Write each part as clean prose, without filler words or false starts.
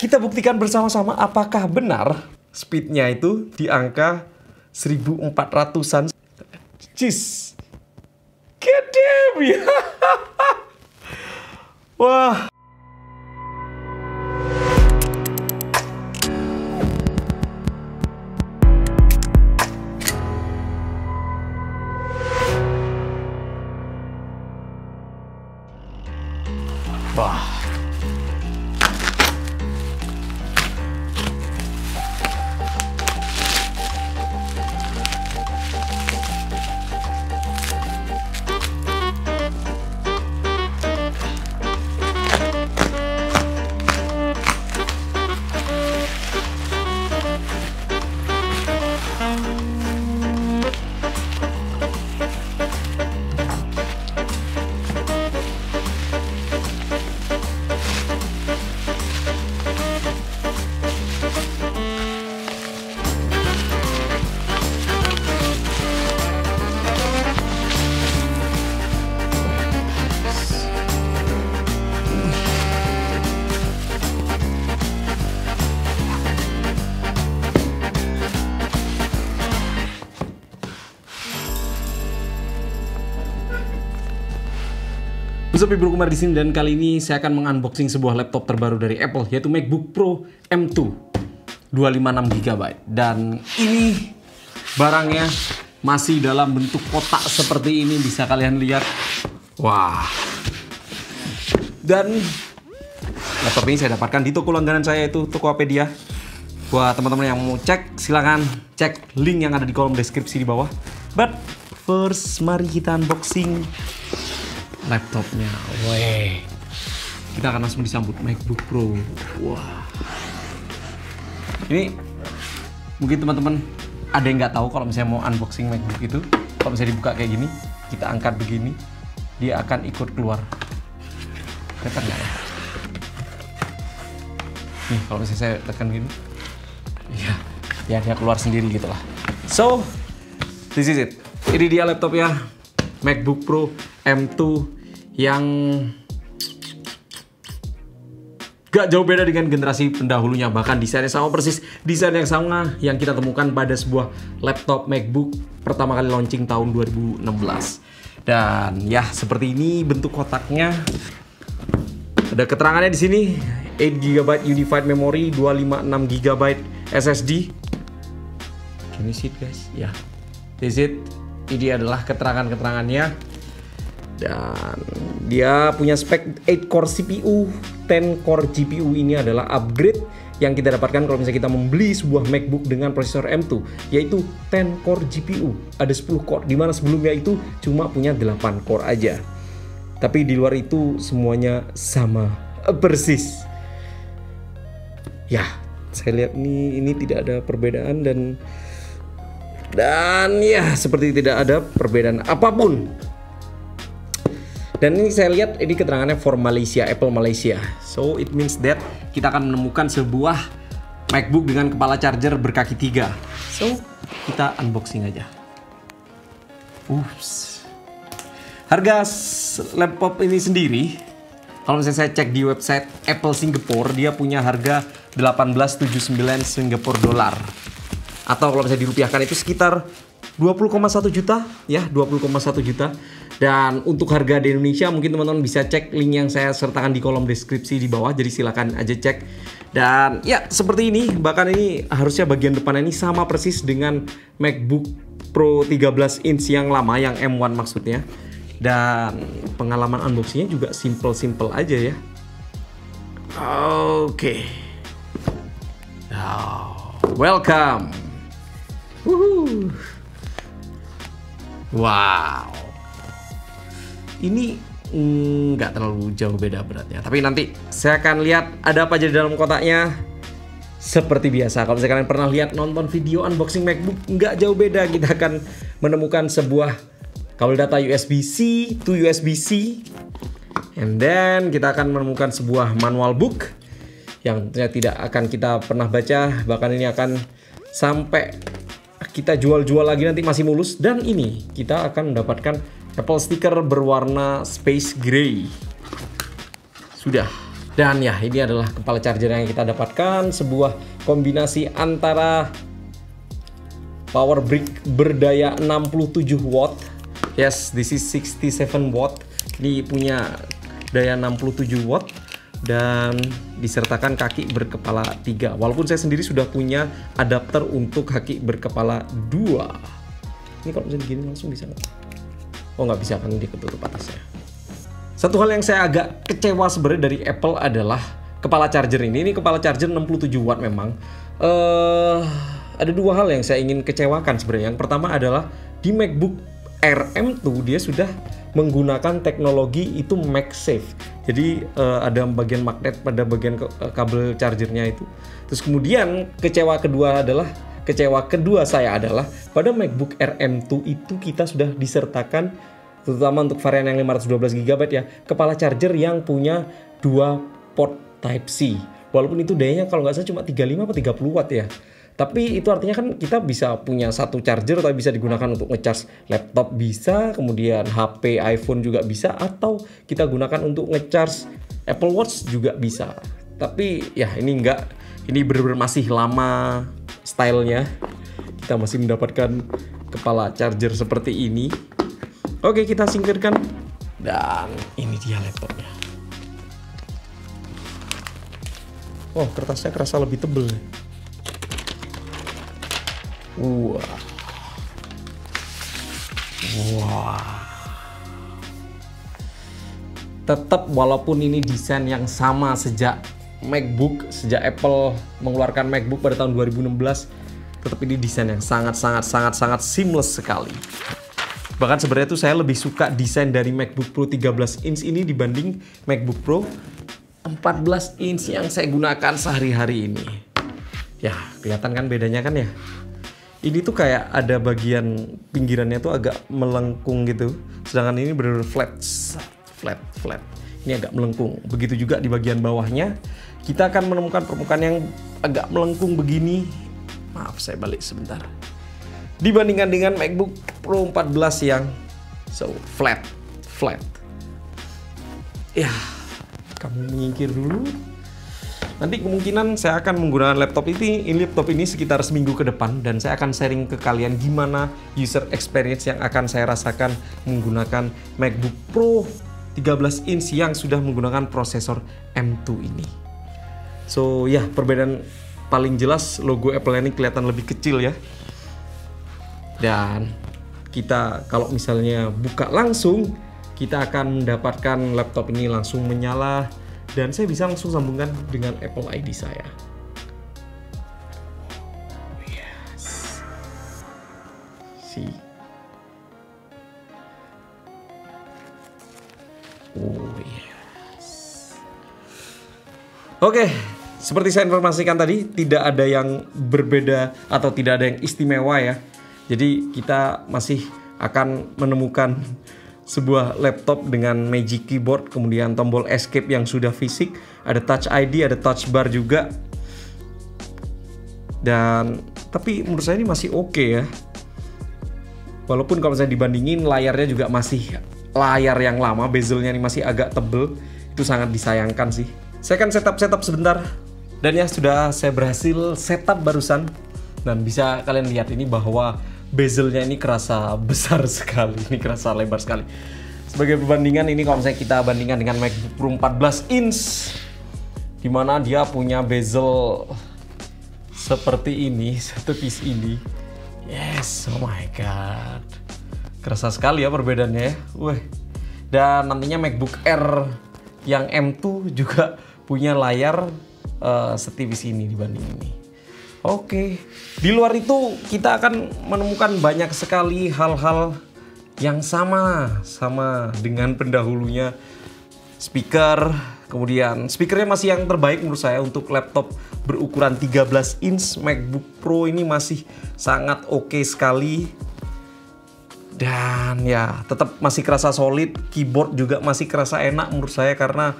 kita buktikan bersama-sama apakah benar speednya itu di angka 1400-an. Cheese. God damn ya. Wah. Wah. What's up, Bro Kumar di sini, dan kali ini saya akan mengunboxing sebuah laptop terbaru dari Apple, yaitu MacBook Pro M2 256GB. Dan ini barangnya masih dalam bentuk kotak seperti ini, bisa kalian lihat. Wah. Dan laptop ini saya dapatkan di toko langganan saya, yaitu Tokopedia. Buat teman-teman yang mau cek, silahkan cek link yang ada di kolom deskripsi di bawah. But first, mari kita unboxing laptopnya. Weh, kita akan langsung disambut MacBook Pro. Wah, ini mungkin teman-teman ada yang nggak tahu kalau misalnya mau unboxing MacBook itu, kalau misalnya dibuka kayak gini, kita angkat begini, dia akan ikut keluar. Kelihatan nggak ya? Nih, kalau misalnya saya tekan gini, ya dia keluar sendiri gitu lah. So, this is it. Ini dia laptopnya, MacBook Pro M2 yang gak jauh beda dengan generasi pendahulunya. Bahkan desainnya sama persis, desain yang sama yang kita temukan pada sebuah laptop MacBook pertama kali launching tahun 2016. Dan ya, seperti ini bentuk kotaknya. Ada keterangannya di sini, 8GB Unified Memory, 256GB SSD. Can you see it, guys? Ya, this is it. Ini adalah keterangan-keterangannya. Dan dia punya spek 8 core CPU, 10 core GPU. Ini adalah upgrade yang kita dapatkan kalau misalnya kita membeli sebuah MacBook dengan prosesor M2, yaitu 10 core GPU. Ada 10 core, dimana sebelumnya itu cuma punya 8 core aja. Tapi di luar itu semuanya sama persis. Ya, saya lihat ini tidak ada perbedaan, dan ya seperti tidak ada perbedaan apapun. Dan ini saya lihat ini keterangannya for Malaysia, Apple Malaysia. So it means that kita akan menemukan sebuah MacBook dengan kepala charger berkaki 3. So kita unboxing aja. Ups. Harga laptop ini sendiri, kalau misalnya saya cek di website Apple Singapore, dia punya harga 1879 Singapore dollar. Atau kalau misalnya dirupiahkan itu sekitar 20,1 juta, ya 20,1 juta. Dan untuk harga di Indonesia mungkin teman-teman bisa cek link yang saya sertakan di kolom deskripsi di bawah, jadi silakan aja cek. Dan ya seperti ini, bahkan ini harusnya bagian depan ini sama persis dengan MacBook Pro 13 inch yang lama, yang M1 maksudnya. Dan pengalaman unboxingnya juga simple aja ya. Oke. Welcome. Woohoo. Wow. Ini nggak terlalu jauh beda beratnya, tapi nanti saya akan lihat ada apa aja di dalam kotaknya. Seperti biasa, kalau misalnya kalian pernah lihat nonton video unboxing MacBook, nggak jauh beda. Kita akan menemukan sebuah kabel data USB-C to USB-C, and then kita akan menemukan sebuah manual book yang tidak akan kita pernah baca, bahkan ini akan sampai kita jual-jual lagi nanti masih mulus. Dan ini kita akan mendapatkan Apple sticker berwarna space gray. Sudah. Dan ya, ini adalah kepala charger yang kita dapatkan, sebuah kombinasi antara power brick berdaya 67 watt. Yes, this is 67 watt. Ini punya daya 67 watt dan disertakan kaki berkepala 3. Walaupun saya sendiri sudah punya adapter untuk kaki berkepala 2. Ini kalau misalnya gini langsung bisa nggak? Oh, nggak bisa, kan dia ketutup atasnya. Satu hal yang saya agak kecewa sebenarnya dari Apple adalah kepala charger ini. Ini kepala charger 67 watt memang. Ada dua hal yang saya ingin kecewakan sebenarnya. Yang pertama adalah di MacBook Air M2 dia sudah menggunakan teknologi itu MagSafe. Jadi ada bagian magnet pada bagian kabel chargernya itu. Terus kemudian kecewa kedua saya adalah pada MacBook Air M2 itu kita sudah disertakan, terutama untuk varian yang 512 GB ya, kepala charger yang punya 2 port Type-C. Walaupun itu dayanya kalau nggak salah cuma 35 atau 30 watt ya. Tapi itu artinya kan kita bisa punya satu charger tapi bisa digunakan untuk ngecas laptop bisa, kemudian HP, iPhone juga bisa, atau kita gunakan untuk ngecas Apple Watch juga bisa. Tapi ya ini enggak, ini benar-benar masih lama stylenya. Kita masih mendapatkan kepala charger seperti ini. Oke, kita singkirkan. Dan ini dia laptopnya. Oh, kertasnya kerasa lebih tebal. Wah. Tetap walaupun ini desain yang sama sejak Apple mengeluarkan MacBook pada tahun 2016, tetap ini desain yang sangat seamless sekali. Bahkan sebenarnya tuh saya lebih suka desain dari MacBook Pro 13 inch ini dibanding MacBook Pro 14 inch yang saya gunakan sehari-hari ini. Ya, kelihatan kan bedanya kan ya? Ini tuh kayak ada bagian pinggirannya tuh agak melengkung gitu. Sedangkan ini benar-benar flat. Ini agak melengkung. Begitu juga di bagian bawahnya. Kita akan menemukan permukaan yang agak melengkung begini. Maaf, saya balik sebentar. Dibandingkan dengan MacBook Pro 14 yang flat. Ya, kamu menyingkir dulu. Nanti kemungkinan saya akan menggunakan laptop ini sekitar seminggu ke depan, dan saya akan sharing ke kalian gimana user experience yang akan saya rasakan menggunakan MacBook Pro 13 inch yang sudah menggunakan prosesor M2 ini. So ya, perbedaan paling jelas logo Apple ini kelihatan lebih kecil ya. Dan kita kalau misalnya buka langsung, kita akan mendapatkan laptop ini langsung menyala. Dan saya bisa langsung sambungkan dengan Apple ID saya. Yes. See. Oh yes. Oke, seperti saya informasikan tadi, tidak ada yang berbeda atau tidak ada yang istimewa ya. Jadi kita masih akan menemukan sebuah laptop dengan Magic Keyboard, kemudian tombol Escape yang sudah fisik, ada Touch ID, ada Touch Bar juga. Dan tapi menurut saya ini masih oke ya. Walaupun kalau saya dibandingin layarnya juga masih layar yang lama, bezelnya ini masih agak tebel, itu sangat disayangkan sih. Saya akan setup sebentar. Dan ya sudah saya berhasil setup barusan. Dan bisa kalian lihat ini bahwa bezelnya ini kerasa besar sekali, ini kerasa lebar sekali. Sebagai perbandingan ini kalau misalnya kita bandingkan dengan MacBook Pro 14 inch, dimana dia punya bezel seperti ini, satu piece ini. Yes, oh my god, kerasa sekali ya perbedaannya ya. Dan nantinya MacBook Air yang M2 juga punya layar setipis ini dibanding ini. Oke, di luar itu kita akan menemukan banyak sekali hal-hal yang sama dengan pendahulunya. Speaker, kemudian speakernya masih yang terbaik menurut saya untuk laptop berukuran 13 inch. MacBook Pro ini masih sangat oke sekali. Dan ya tetap masih kerasa solid, keyboard juga masih kerasa enak menurut saya karena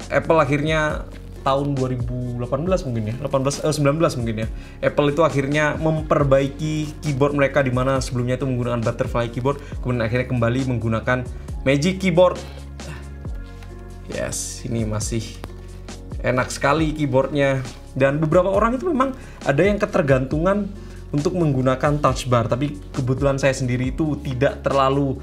Apple akhirnya tahun 2018 mungkin ya, 19 mungkin ya. Apple itu akhirnya memperbaiki keyboard mereka di mana sebelumnya itu menggunakan butterfly keyboard, kemudian akhirnya kembali menggunakan Magic Keyboard. Yes, ini masih enak sekali keyboardnya. Dan beberapa orang itu memang ada yang ketergantungan untuk menggunakan touch bar, tapi kebetulan saya sendiri itu tidak terlalu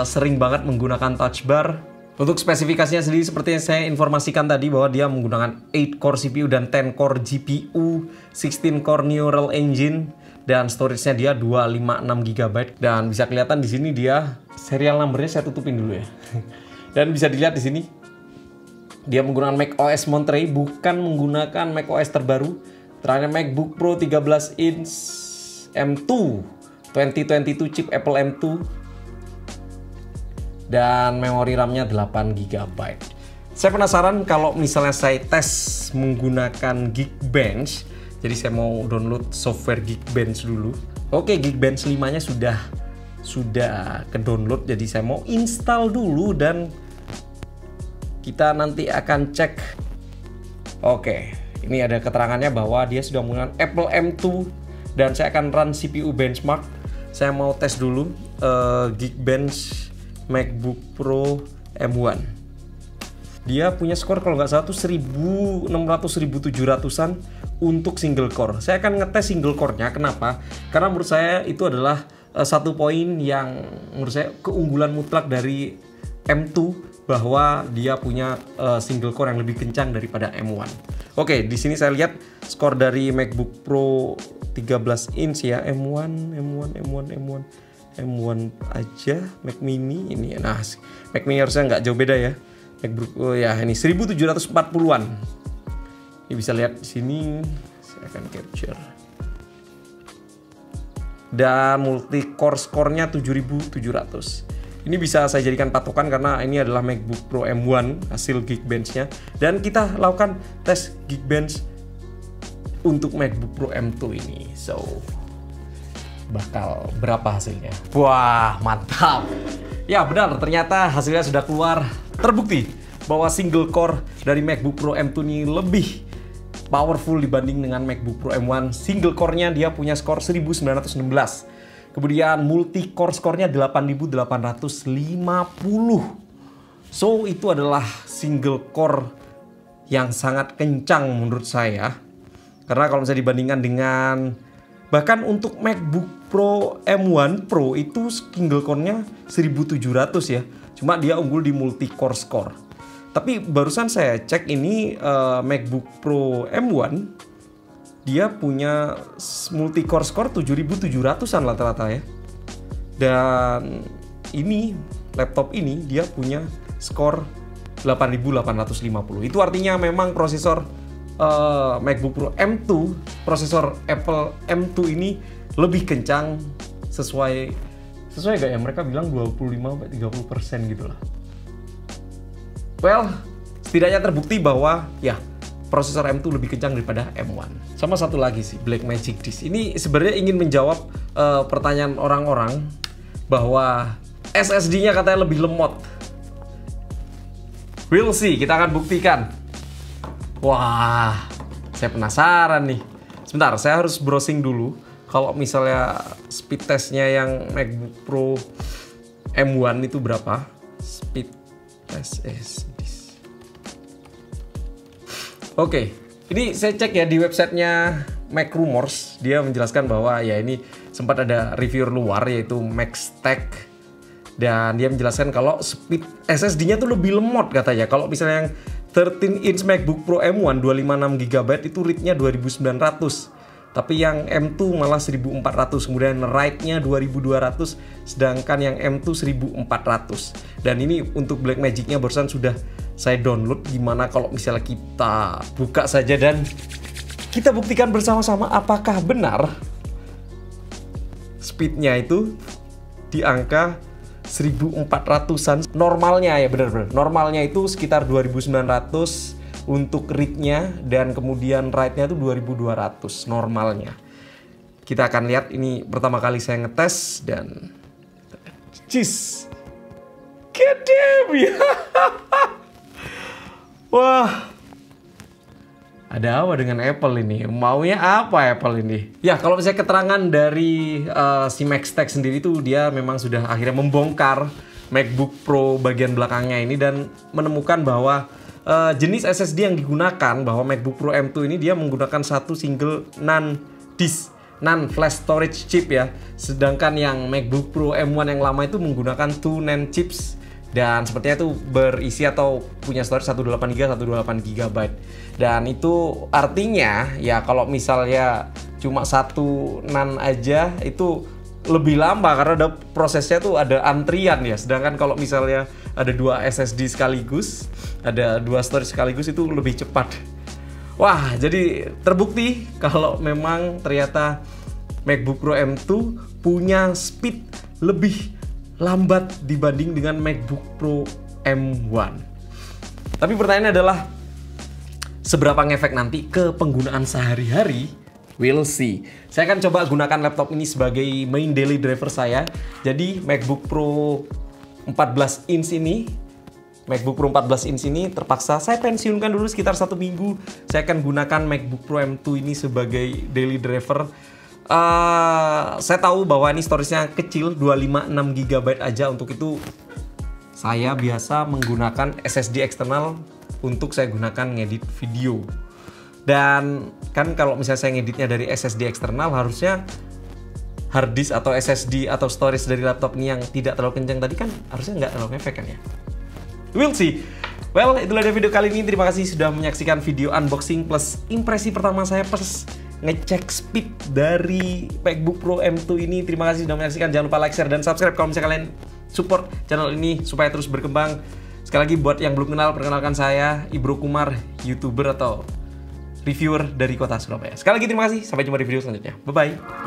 sering banget menggunakan touch bar. Untuk spesifikasinya sendiri seperti yang saya informasikan tadi bahwa dia menggunakan 8 core CPU dan 10 core GPU, 16 core Neural Engine, dan storage-nya dia 256 GB. Dan bisa kelihatan di sini dia serial number-nya saya tutupin dulu ya. Dan bisa dilihat di sini dia menggunakan macOS Monterey, bukan menggunakan macOS terbaru. Terakhir MacBook Pro 13 inch M2 2022 chip Apple M2. Dan memori RAM-nya 8 GB. Saya penasaran kalau misalnya saya tes menggunakan Geekbench. Jadi saya mau download software Geekbench dulu. Oke, Geekbench 5-nya sudah ke-download. Jadi saya mau install dulu dan kita nanti akan cek. Oke, ini ada keterangannya bahwa dia sudah menggunakan Apple M2 dan saya akan run CPU benchmark. Saya mau tes dulu Geekbench MacBook Pro M1. Dia punya skor kalau nggak salah tuh 1600-1700an untuk single core. Saya akan ngetes single core-nya. Kenapa? Karena menurut saya itu adalah satu poin yang menurut saya keunggulan mutlak dari M2, bahwa dia punya single core yang lebih kencang daripada M1. Oke, di sini saya lihat skor dari MacBook Pro 13 inch ya, M1 aja, Mac Mini ini. Nah, Mac Mini harusnya nggak jauh beda ya. MacBook, oh ya ini 1740-an. Ini bisa lihat di sini, saya akan capture. Dan multi core skornya 7700. Ini bisa saya jadikan patokan karena ini adalah MacBook Pro M1 hasil Geekbench-nya. Dan kita lakukan tes Geekbench untuk MacBook Pro M2 ini. So, bakal berapa hasilnya? Wah, mantap. Ya benar, ternyata hasilnya sudah keluar. Terbukti bahwa single core dari MacBook Pro M2 ini lebih powerful dibanding dengan MacBook Pro M1. Single core-nya dia punya skor 1916. Kemudian multi core skornya 8850. So, itu adalah single core yang sangat kencang menurut saya. Karena kalau misalnya dibandingkan dengan, bahkan untuk MacBook Pro M1 Pro itu single core-nya 1700 ya. Cuma dia unggul di multi core score. Tapi barusan saya cek ini MacBook Pro M1 dia punya multi core score 7700-an rata-rata ya. Dan ini laptop ini dia punya skor 8850. Itu artinya memang prosesor MacBook Pro M2, prosesor Apple M2 ini lebih kencang sesuai gak ya? Mereka bilang 25-30% gitu lah. Well, setidaknya terbukti bahwa ya prosesor M2 lebih kencang daripada M1. Sama satu lagi sih, Blackmagic Disk. Ini sebenarnya ingin menjawab pertanyaan orang-orang bahwa SSD-nya katanya lebih lemot. We'll see, kita akan buktikan. Wah, saya penasaran nih. Sebentar, saya harus browsing dulu. Kalau misalnya speed testnya yang MacBook Pro M1 itu berapa? Speed test SSD. Oke, ini saya cek ya di websitenya Mac Rumors. Dia menjelaskan bahwa ya ini sempat ada reviewer luar yaitu MacStack. Dan dia menjelaskan kalau speed SSD-nya tuh lebih lemot katanya. Kalau misalnya yang 13 inch MacBook Pro M1 256 GB itu read-nya 2900. Tapi yang M2 malah 1400, kemudian write-nya 2200, sedangkan yang M2 1400. Dan ini untuk Blackmagic-nya barusan sudah saya download. Gimana kalau misalnya kita buka saja dan kita buktikan bersama-sama apakah benar speed-nya itu di angka 1400-an. Normalnya ya benar-benar. Normalnya itu sekitar 2900 untuk read-nya dan kemudian write-nya itu 2200 normalnya. Kita akan lihat, ini pertama kali saya ngetes dan cheese. God damn ya. Wah. Ada apa dengan Apple ini? Maunya apa Apple ini? Ya, kalau misalnya keterangan dari si MacStack sendiri itu dia memang sudah akhirnya membongkar MacBook Pro bagian belakangnya ini dan menemukan bahwa jenis SSD yang digunakan, bahwa MacBook Pro M2 ini dia menggunakan satu single non flash storage chip ya. Sedangkan yang MacBook Pro M1 yang lama itu menggunakan 2 NAND chips dan sepertinya itu berisi atau punya storage 128GB, 128GB. Dan itu artinya ya kalau misalnya cuma satu NAND aja itu lebih lama karena ada prosesnya tuh ada antrian ya. Sedangkan kalau misalnya ada 2 SSD sekaligus, ada 2 storage sekaligus itu lebih cepat. Wah, jadi terbukti kalau memang ternyata MacBook Pro M2 punya speed lebih lambat dibanding dengan MacBook Pro M1. Tapi pertanyaannya adalah seberapa ngefek nanti ke penggunaan sehari-hari? We'll see. Saya akan coba gunakan laptop ini sebagai main daily driver saya. Jadi MacBook Pro 14 inch ini, terpaksa saya pensiunkan dulu sekitar 1 minggu. Saya akan gunakan MacBook Pro M2 ini sebagai daily driver. Saya tahu bahwa ini storage-nya kecil, 256GB aja. Untuk itu saya biasa menggunakan SSD eksternal untuk saya gunakan ngedit video. Dan kan kalau misalnya saya ngeditnya dari SSD eksternal, harusnya hard disk atau SSD atau storage dari laptop ini yang tidak terlalu kencang tadi kan harusnya nggak terlalu ngefek kan ya. We'll see. Well, itulah dia video kali ini. Terima kasih sudah menyaksikan video unboxing plus impresi pertama saya plus ngecek speed dari MacBook Pro M2 ini. Terima kasih sudah menyaksikan. Jangan lupa like, share, dan subscribe kalau misalnya kalian support channel ini supaya terus berkembang. Sekali lagi buat yang belum kenal, perkenalkan saya Ibro Kumar, YouTuber atau reviewer dari kota Surabaya. Sekali lagi terima kasih, sampai jumpa di video selanjutnya. Bye-bye.